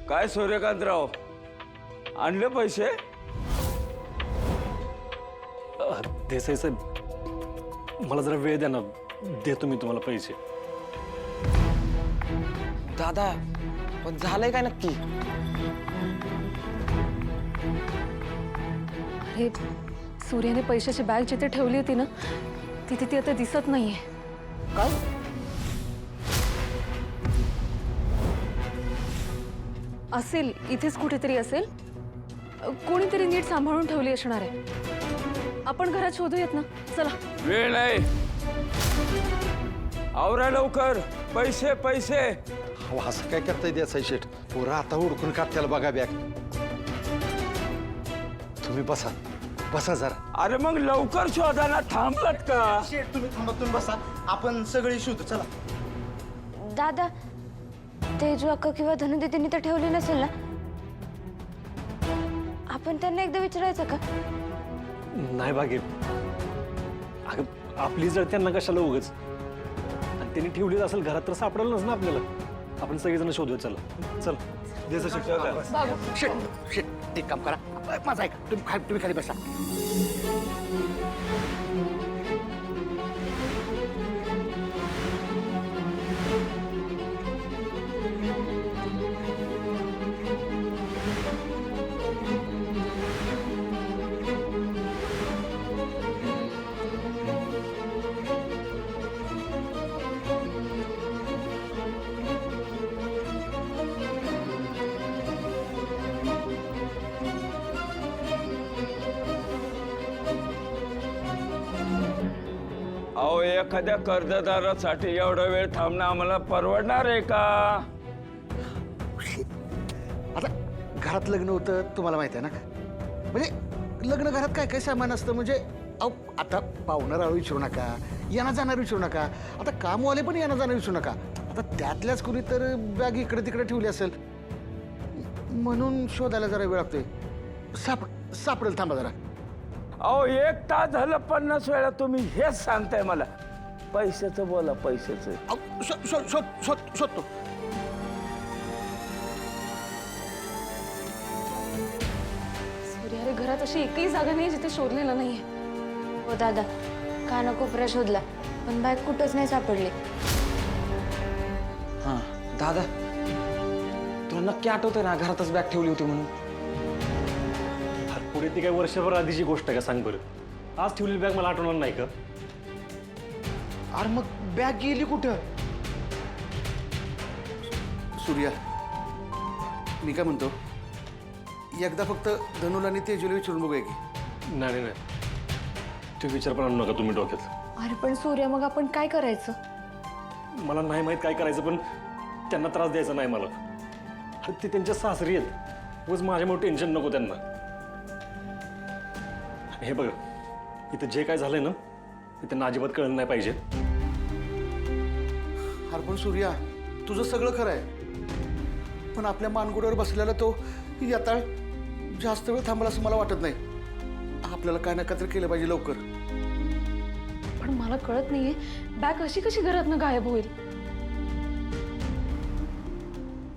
काय सूर्यकांतराव, आणले पैसे? देसाई साहेब, मला जरा वेळ द्या ना, देतो मी तुम्हाला पैसे. दादा पण झालंय काय नक्की? अरे सूर्याने पैशाची बॅग जिथे ठेवली होती ना तिथे ती आता दिसत नाहीये. काय? असेल इथेच कुठेतरी असेल. कोणीतरी नीट सांभाळून ठेवली असणार आहे. आपण घरात शोधूयात ना, चला. वेळ नाही, आवरा लवकर. पैसे पैसे. अहो असं काय करताय देसाई शेठ? पोरं आता हुडकून काढ त्याला बघा बॅग. तुम्ही बसा बसा जरा. अरे मग लवकर शोधा ना, थांबलात का? शेठ तुम्ही थांबतून बसा, आपण सगळी शोधू. चला. दादा तेजू अक्का किंवा धनुदीदींनी तर ठेवली नसेल ना? आपण त्यांना एकदा विचारायचं का? नाही बागे, अगं आपली जर त्यांना कशाला उगच, आणि त्यांनी ठेवली असेल घरात तर सापडेलच ना आपल्याला. आपण सगळेजण शोधूया. चला चल. शेठ शेठ एक काम करा, माझा ऐका, तुम्ही खाली बसा. अहो एखाद्या कर्जदारासाठी एवढा वेळ थांबणं आम्हाला परवडणार आहे का? आता घरात लग्न होतं तुम्हाला माहिती आहे ना, म्हणजे लग्न घरात काय काय सामान असतं. म्हणजे अहो आता पाहुणा राहू विचारू नका, यांना जाणार विचारू नका, आता कामवाले पण यांना जाणार विचारू नका. आता त्यातल्याच कुणी तर बॅग इकडे तिकडे ठेवली असेल, म्हणून शोधायला जरा वेळ लागतोय. सापडेल, थांबा जरा. अहो 1 तास झालं 50 वेळा तुम्ही हेच सांगताय मला. पैशाचं बोला, पैशाचं. अहो, शोधतो. सूर्या, अरे घरात अशी एकही जागा नाही जिथे शोधलेलं नाहीये. हो दादा, कानाकोपरा शोधला पण बॅग कुठंच नाही सापडली. हा दादा, तुला नक्की आठवतंय ना घरातच बॅग ठेवली होती म्हणून? अरे पुढे ती काय वर्षभर आधीची गोष्ट आहे का? सांग बरं. आज ठेवलेली बॅग मला आठवणार नाही का? अरे मग बॅग गेली कुठं? सूर्या, मी काय म्हणतो, एकदा फक्त धनुला आणि तेजूला विचारून बघूया की. नाही नाही, ते विचार पण आणू नका तुम्ही डोक्यात. अरे पण सूर्या, मग आपण काय करायचं? मला नाही माहीत काय करायचं, पण त्यांना त्रास द्यायचा नाही मला. अरे ते त्यांच्या सासरी आहेत, उगाच माझ्यामुळे टेन्शन नको त्यांना. हे बघ, इथं जे काय झालंय ना ते त्यांना अजिबात कळलं नाही पाहिजे. अरे पण सूर्या, तुझं सगळं खरं आहे, पण आपल्या मानगुड्यावर बसलेला तो याताळ जास्त वेळ थांबला असं मला वाटत नाही. आपल्याला काय ना काहीतरी केलं पाहिजे लवकर. पण मला कळत नाहीये बॅग अशी कशी घरातनं गायब होईल?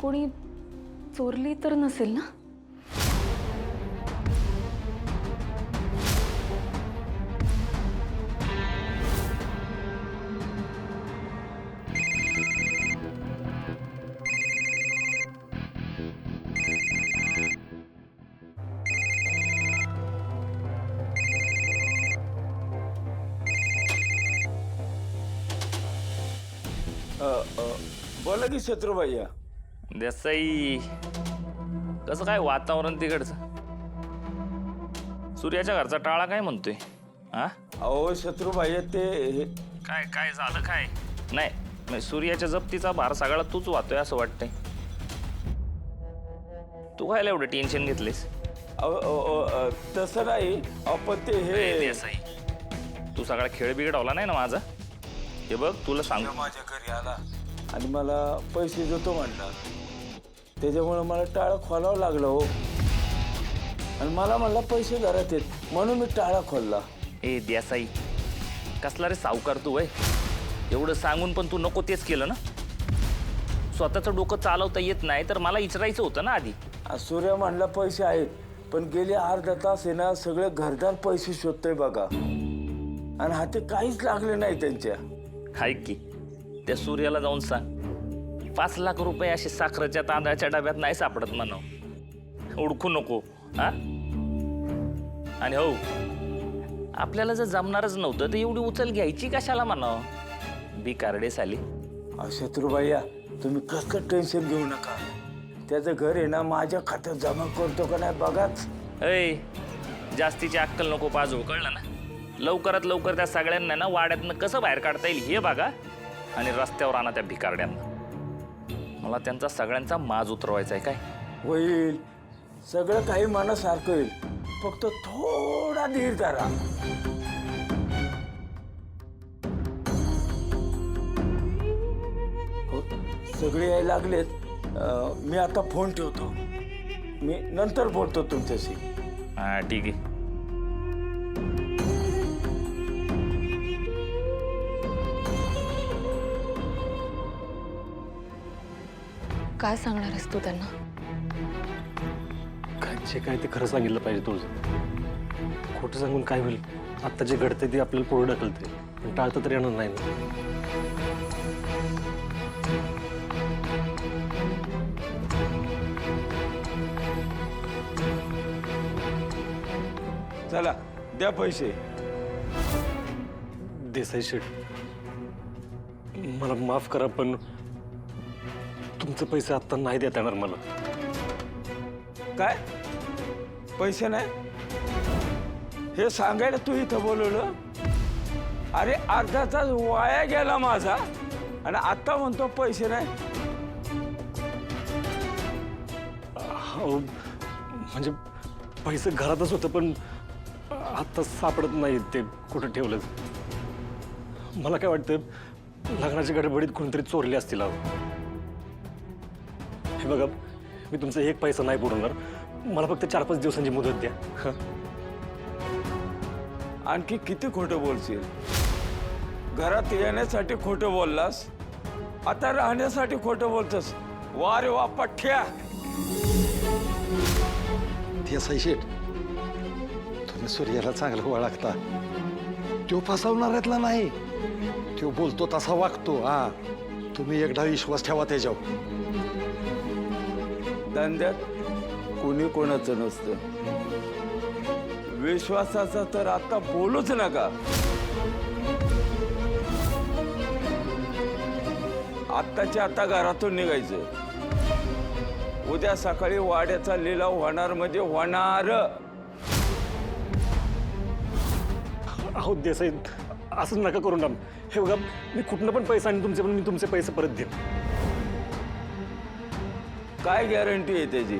कोणी चोरली तर नसेल ना? बोला की शत्रुभैया. देसाई, कसं काय वातावरण तिकडचं? सूर्याच्या घरचा टाळा काय म्हणतोय? हा अहो शत्रुभैया, ते काय काय झालं काय? नाही, सूर्याच्या जप्तीचा भार सगळा तूच वाहतोय असं वाटतंय. तू काय एवढं टेन्शन घेतलीस? तसं नाही. आपण ते हे देसाई, तू सगळा खेळ बिघडवला नाही ना माझा? हे बघ, तुला सांगतो, माझ्या घरी आला आणि मला पैसे देतो म्हणला. त्याच्यामुळे मला टाळं खोलावं लागलं हो. आणि मला म्हणला पैसे घरात येत, म्हणून मी टाळा खोलला. ए देसाई, कसला रे सावकार तू? एवढं सांगून पण तू नको तेच केलं ना? स्वतःचं डोकं चालवता येत नाही तर मला विचारायचं होतं ना आधी. सूर्य म्हणला पैसे आहेत, पण गेले अर्धा तास आहे ना सगळे घरदार पैसे शोधतोय बघा, आणि हाती काहीच लागले नाही त्यांच्या. ऐक की त्या सूर्याला जाऊन सांग 5 लाख रुपये असे साखरेच्या तांदळाच्या डब्यात नाही सापडत म्हणावं. ओळखू नको हा. आणि हो, आपल्याला जर जमणारच नव्हतं तर एवढी उचल घ्यायची कशाला म्हणावं. बी कारडे साली. शत्रुबाईया, तुम्ही कसलं टेन्शन घेऊ नका. त्याचं घर आहे ना माझ्या खात्यात जमा करतो का नाही बघाच. ऐ जास्तीची अक्कल नको पाजू, कळलं ना. लवकरात लवकर त्या सगळ्यांना ना वाड्यातनं कसं बाहेर काढता येईल हे बघा, आणि रस्त्यावर आणा त्या भिकारड्यांना. मला त्यांचा सगळ्यांचा माज उतरवायचा आहे. काय होईल, सगळं काही मनासारखं होईल, फक्त थोडा धीर धरा. हो, सगळे यायला लागलेत. मी आता फोन ठेवतो, मी नंतर बोलतो तुमच्याशी. हा ठीक आहे. काय सांगणार आहेस तू त्यांना? काय जे काय ते खरं सांगितलं पाहिजे तुझं. खोटं सांगून काय होईल? आत्ता जे घडतंय ते आपल्याला पुढे ढकलते, पण टाळता तरी येणार नाही ना. चला द्या पैसे. देसाई शेठ, मला माफ करा, पण तुमचे पैसे आत्ता नाही देता येणार मला. काय पैसे नाही हे सांगायला तू इथं बोलवलं? अरे अर्धा तास वाया गेला माझा, आणि आता म्हणतो पैसे नाही. हो, म्हणजे पैसे घरातच होतं, पण आत्ता सापडत नाही ते कुठं ठेवलं. मला काय वाटतं लग्नाच्या गडबडीत कोणीतरी चोरले असतील. हे बघा, मी तुमचा एक पैसा नाही बुडवणार, मला फक्त 4-5 दिवसांची मुदत द्या. हं? आणखी किती खोटं बोलशील? घरात येण्यासाठी खोटं बोललास, आता राहण्यासाठी खोटं बोलतोस. वा रे वा पठ्या. देसाई शेठ, तुम्ही सूर्याला चांगलं ओळखता. तो फसवणाऱ्यातला नाही, तो बोलतो तसा वागतो. हा, तुम्ही एकदा विश्वास ठेवा त्याच्यावर. धंद्यात कोणी कोणाचं नसतं. विश्वासाचा तर आता बोलूच नका. आत्ताच्या आता घरातून निघायचं. उद्या सकाळी वाड्याचा लिलाव होणार म्हणजे होणार. अहो देसाई, असं नका करू ना. हे बघा, मी कुठनं पण पैसा आणि तुमचे पण मी तुमचे पैसे परत देईन. काय गॅरंटी आहे त्याची?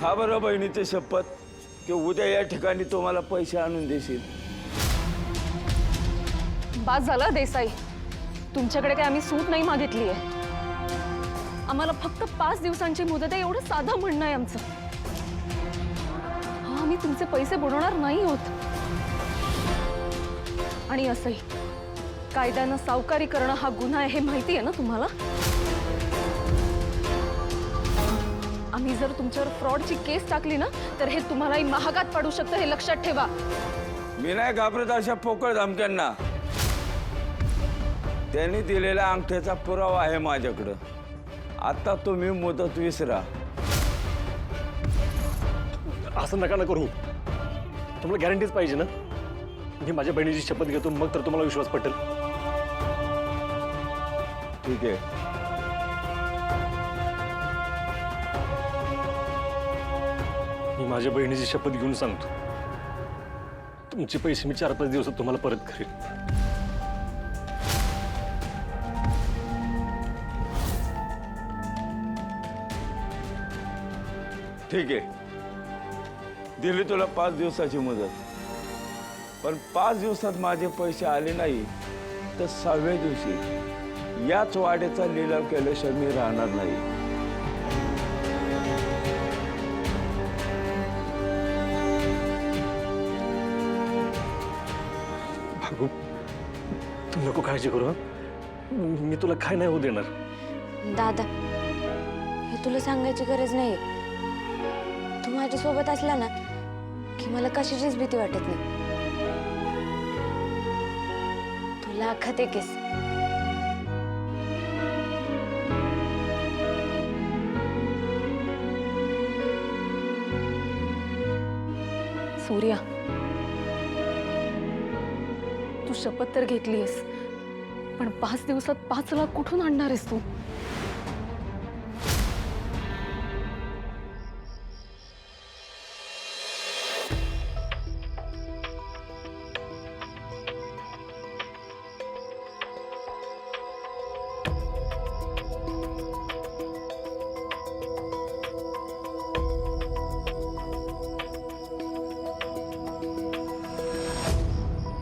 खा बरं बहिणीची शपथ की उद्या या ठिकाणी तुम्हाला पैसे आणून देशील. बास झालं देसाई, तुमच्याकडे काय आम्ही सूट नाही मागितली आहे. आम्हाला फक्त 5 दिवसांची मुदत आहे, एवढं साधं म्हणणं आहे आमचं. हा, आम्ही तुमचे पैसे बुडवणार नाही होत. आणि असंही कायद्यानं सावकारी करणं हा गुन्हा आहे हे माहिती आहे ना तुम्हाला. आम्ही जर तुमच्यावर फ्रॉडची केस टाकली ना तर हे तुम्हालाही महागात पडू शकतं, हे लक्षात ठेवा. मी नाही घाबरत अशा पोकळ धमक्यांना. त्यांनी दिलेल्या अंगठ्याचा पुरावा आहे माझ्याकडं. आता तुम्ही मुदत विसरा. असं नका ना करू. तुम्हाला गॅरंटीच पाहिजे ना. मी माझ्या बहिणीची शपथ घेतो, मग तर तुम्हाला विश्वास पटेल. ठीक आहे. मी माझ्या बहिणीची शपथ घेऊन सांगतो, तुमचे पैसे मी 4-5 दिवसात तुम्हाला परत करेन. ठीक आहे, दिली तुला 5 दिवसाची मुदत. पण 5 दिवसात माझे पैसे आले नाही तर 6व्या दिवशी याच वाड्याचा लिलाव केल्याशिवाय मी राहणार नाही. भागू, तू नको काळजी करू. हं? मी तुला काय नाही होऊ देणार. दादा हे तुला सांगायची गरज नाही. तू माझ्यासोबत असला ना की मला कशाचीच भीती वाटत नाही. तू लाखात एकेस. सूर्या, तू शपथ तर घेतलीयस, पण 5 दिवसात 5 लाख कुठून आणणार आहेस तू?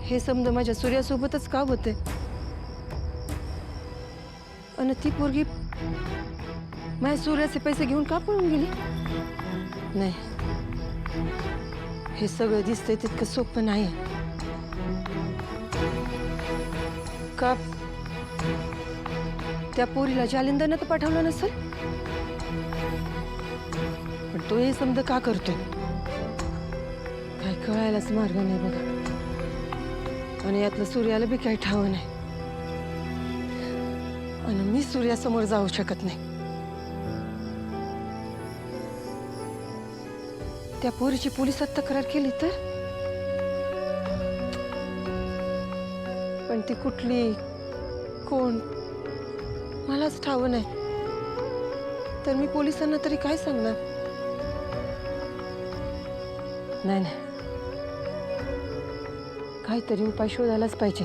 हे समज माझ्या सूर्यासोबतच का होते? आणि ती पोरगी माझ्या सूर्याचे पैसे घेऊन का पळून गेली? नाही, हे सगळं दिसतंय तितकं सोपं नाही. का त्या पोरीला जालिंदरनं तर पाठवलं नसेल, पण तो हे समज का करतोय काय कळायलाच मार्ग नाही बघा. आणि यातलं सूर्याला बी काही ठाव नाही. आणि मी सूर्यासमोर जाऊ शकत नाही. त्या पोरीची पोलिसात तक्रार केली तर? पण ती कुठली, कोण, मलाच ठाव नाही. तर मी पोलिसांना तरी काय सांगणार? नाही नाही, काहीतरी उपाय शोधायलाच पाहिजे.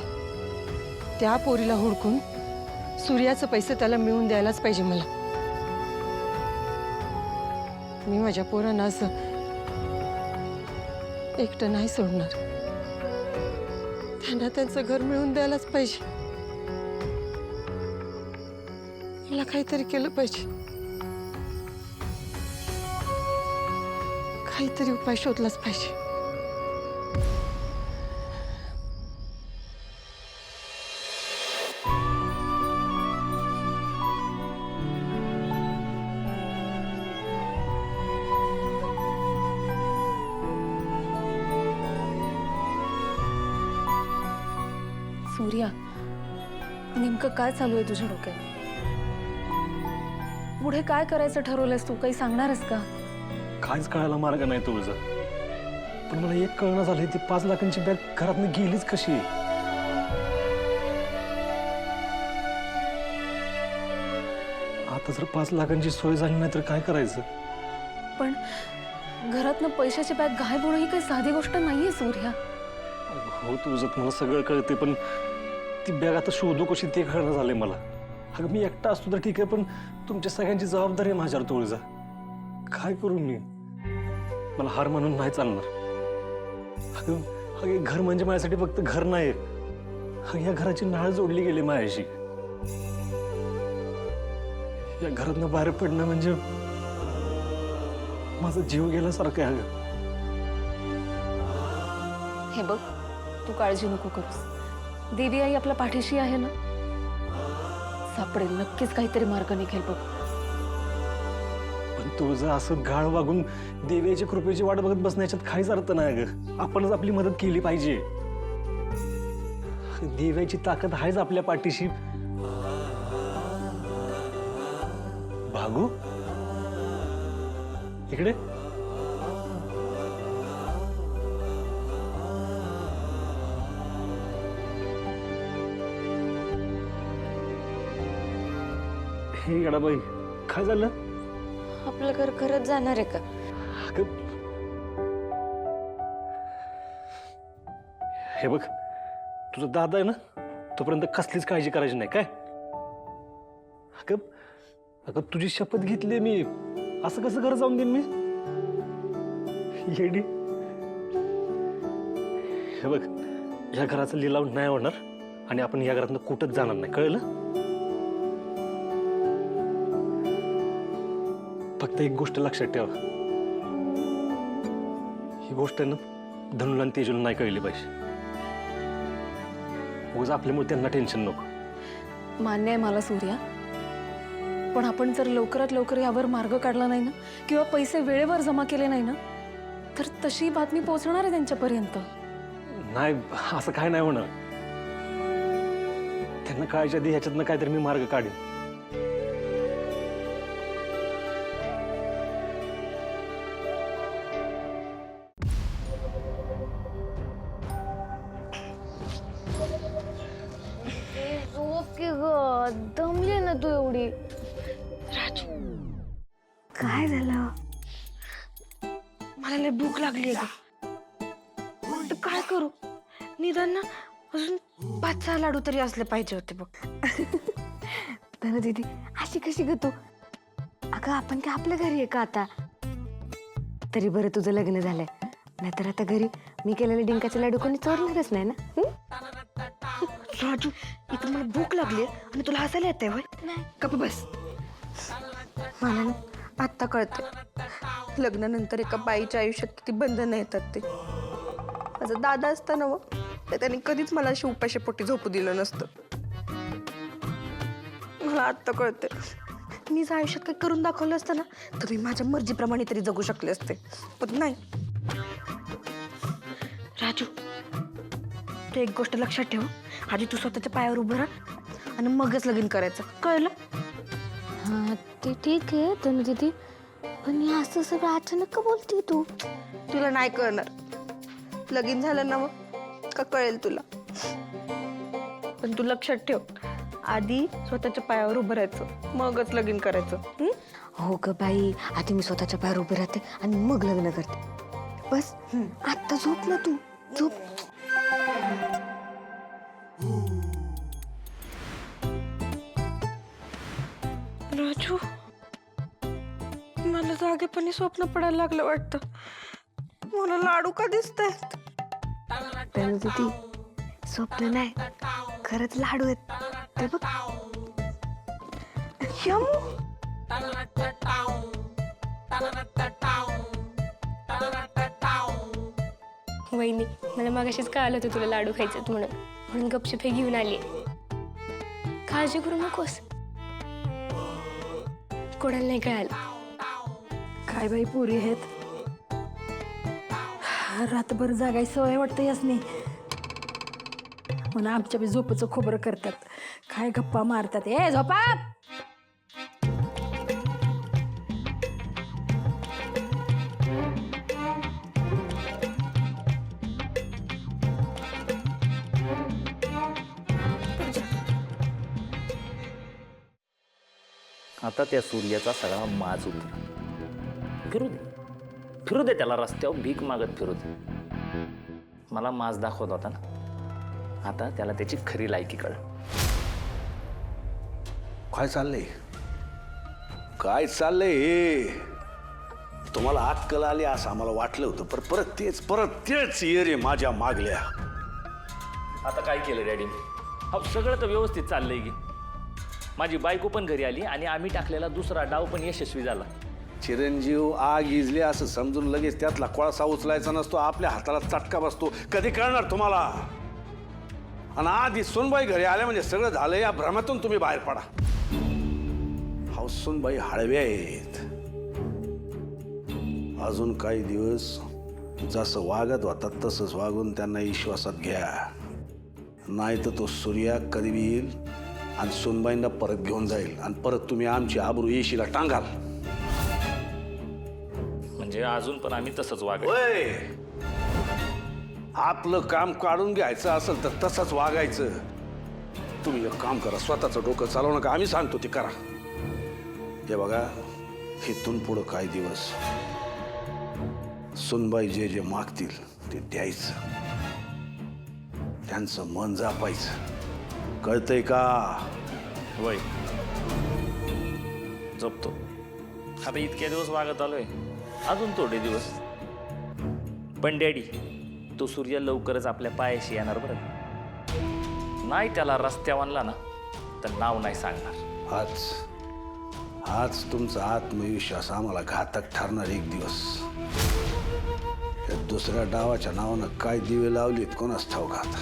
त्या पोरीला हुडकून सूर्याचे पैसे त्याला मिळवून द्यायलाच पाहिजे मला. मी माझ्या पोरांना असं एकटं नाही सोडणार. त्यांना त्यांचं घर मिळवून द्यायलाच पाहिजे. मला काहीतरी केलं पाहिजे. काहीतरी उपाय शोधलाच पाहिजे. सूर्या, नेमकं काय चालू आहे तुझ्या डोक्यात? पुढे काय करायचं ठरवलंयस तू? काही सांगणारस का? काहीच कळायला मार्ग नाही तुझा. पण मला एक कळणं झालंय, ती 5 लाखांची बॅग घरातनं गेलीच कशी? आता जर 5 लाखांची सोय झाली नाही तर काय करायचं? पण घरातनं पैशाची बॅग गायब होणं ही काही साधी गोष्ट नाहीये सूर्या. हो तुझं मला सगळं कळते, पण ती बॅग आता शोधू कशी ते कळणं झालंय मला. अगं मी एकटा असतो तर ठीक आहे, पण तुमच्या सगळ्यांची जबाबदारी आहे माझ्यावर तुळजा. काय करू मी? मला हार म्हणून नाही चालणार. अगं अगं घर म्हणजे माझ्यासाठी फक्त घर नाही. अगं या घराची नाळ जोडली गेली माझ्याशी. या घरातनं बाहेर पडणं म्हणजे माझा जीव गेल्यासारखं आहे. अगं हे बघ, तू काळजी नको करूस. देवी आई आपल्या पाठीशी आहे ना. सापडेल, नक्कीच काहीतरी मार्ग निघेल बघ. पण तुझं असं गाळ वागून देवीच्या कृपेची वाट बघत बसण्याच्यात काहीच अर्थ नाही. अगं आपणच आपली मदत केली पाहिजे. देवाची ताकद आहेच आपल्या पाठीशी. भागू इकडे. हे गडाबाई, काय झालं? आपलं घर खरंच जाणार आहे का? अगं, हे बघ, तुझा दादा आहे ना, तोपर्यंत कसलीच काळजी करायची नाही काय? अगं अगं तुझी शपथ घेतली मी. असं कसं घर जाऊन देईन मी? येडी. हे बघ, या घराचा लिलाव नाही होणार आणि आपण या घरातनं कुठंच जाणार नाही, कळलं? फक्त एक गोष्ट लक्षात ठेवा, ही गोष्ट ना धनुला आणि तेजूला नाही कळली पाहिजे. उगाच आपल्यामुळे त्यांना टेन्शन नको. मान्य आहे मला सूर्या, पण आपण जर लवकरात लवकर यावर मार्ग काढला नाही ना किंवा पैसे वेळेवर जमा केले नाही ना तर तशी बातमी पोहोचणार आहे त्यांच्यापर्यंत. नाही, असं काय नाही होणार. त्यांना कळायच्या आधी ह्याच्यातनं काहीतरी मी मार्ग काढेन. ओके ग, दमले ना तू एवढी. राजू, काय झालं? मला लय भूक लागली ग. तर काय करू? निदान ना अजून 5-6 लाडू तरी असले पाहिजे होते बघ. धनु दीदी, अशी कशी ग तू? अगं आपण काय आपल्या घरी आहे का आता? तरी बरं तुझं लग्न झालंय, नाहीतर आता घरी मी केलेले डिंकाचे लाडू कोणी चोरणारच नाही ना. राजू, इथं मला भूक लागली आणि तुला हसायला येते होय? का बस. मला ना आत्ता कळते लग्नानंतर एका बाईच्या आयुष्यात किती बंधनं येतात ते. माझा दादा असताना व तर त्यांनी कधीच मला अशी उपाशी पोटी झोपू दिलं नसतं. मला आत्ता कळते मी जर आयुष्यात काही करून दाखवलं असतं ना तर मी माझ्या मर्जीप्रमाणे तरी जगू शकले असते, पण नाही. राजू, तू एक गोष्ट लक्षात ठेव, आधी तू स्वतःच्या पायावर उभं राहा आणि मगच लगीन करायचं, कळलं? हा ते ठीक आहे तनु दीदी, पण हे असं सगळं अचानक का बोलते तू? तुला नाही कळणार. लगीन झालं ना मग का कळेल तुला. पण तू लक्षात ठेव, आधी स्वतःच्या पायावर उभं राहायचं मगच लगीन करायचं. हो ग बाई, आधी मी स्वतःच्या पायावर उभी राहते आणि मग लग्न करते. बस आत्ता झोप ना तू, झोप. राजू, मला जागेपणी स्वप्न पडायला लागलं वाटतं. मला लाडू का दिसतायत? तनु दीदी, स्वप्न नाही, खरंच लाडू आहेत ते बघ. यम्मू. वहिनी, मला मागाशीच कळालं होतं तुला लाडू खायचं म्हणून गपचूप हे घेऊन आली. काळजी करू नकोस, कोणाला नाही कळालं. काय बाई पुरी आहेत, रातभर जागाय सवय वाटतं यासनी. म्हणून आमच्या बी झोपेचं खोबरं करतात, काय गप्पा मारतात. ए झोपा. आता त्या सूर्याचा सगळा माज उतरा. फिरू दे त्याला रस्त्यावर भीक मागत फिरू दे. मला माज दाखवत होता ना, आता त्याला त्याची खरी लायकी कळ. काय चाललंय? काय चाललंय हे? तुम्हाला अक्कल आली असं आम्हाला वाटलं होतं, पण परत तेच ये रे माझ्या मागल्या. आता काय केलं डॅडी? हा सगळं तर व्यवस्थित चाललंय की. माझी बायको पण घरी आली आणि आम्ही टाकलेला दुसरा डाव पण यशस्वी झाला. चिरंजीव आग इजली असं समजून लगेच त्यातला कोळसा उचलायचा नसतो, आपल्या हाताला चटका बसतो. कधी कळणार तुम्हाला? आणि आधी सुनबाई घरी आल्या म्हणजे सगळं झालं, या भ्रमातून तुम्ही बाहेर पडा. हा सुनबाई हळव्या आहेत. अजून काही दिवस जसं वागत होतात तसंच वागून त्यांना विश्वासात घ्या, नाही तर तो सूर्या कधी बी येईल आणि सुनबाईंना परत घेऊन जाईल आणि परत तुम्ही आमची आबरू येशीला टांगाल. म्हणजे अजून पण आम्ही तसंच वागू. आपलं काम काढून घ्यायचं असेल तर तसंच वागायचं. तुम्ही एक काम करा, स्वतःचं डोकं चालवू नका, आम्ही सांगतो ते करा. हे बघा, इथून पुढं काही दिवस सुनबाई जे जे मागतील ते द्यायचं, त्यांचं मन जापायचं. कळतंय का? वय जपतो. आता इतक्या दिवस वागत आलोय, अजून थोडे दिवस. पण डॅडी, तो सूर्य लवकरच आपल्या पायाशी येणार बरं. नाही त्याला रस्त्यावर आणला ना तर नाव नाही सांगणार. आज तुमचा आत्मविश्वास आम्हाला घातक ठरणार एक दिवस. या दुसऱ्या डावाच्या नावानं काय दिवे लावलीत कोणास ठाऊक आता.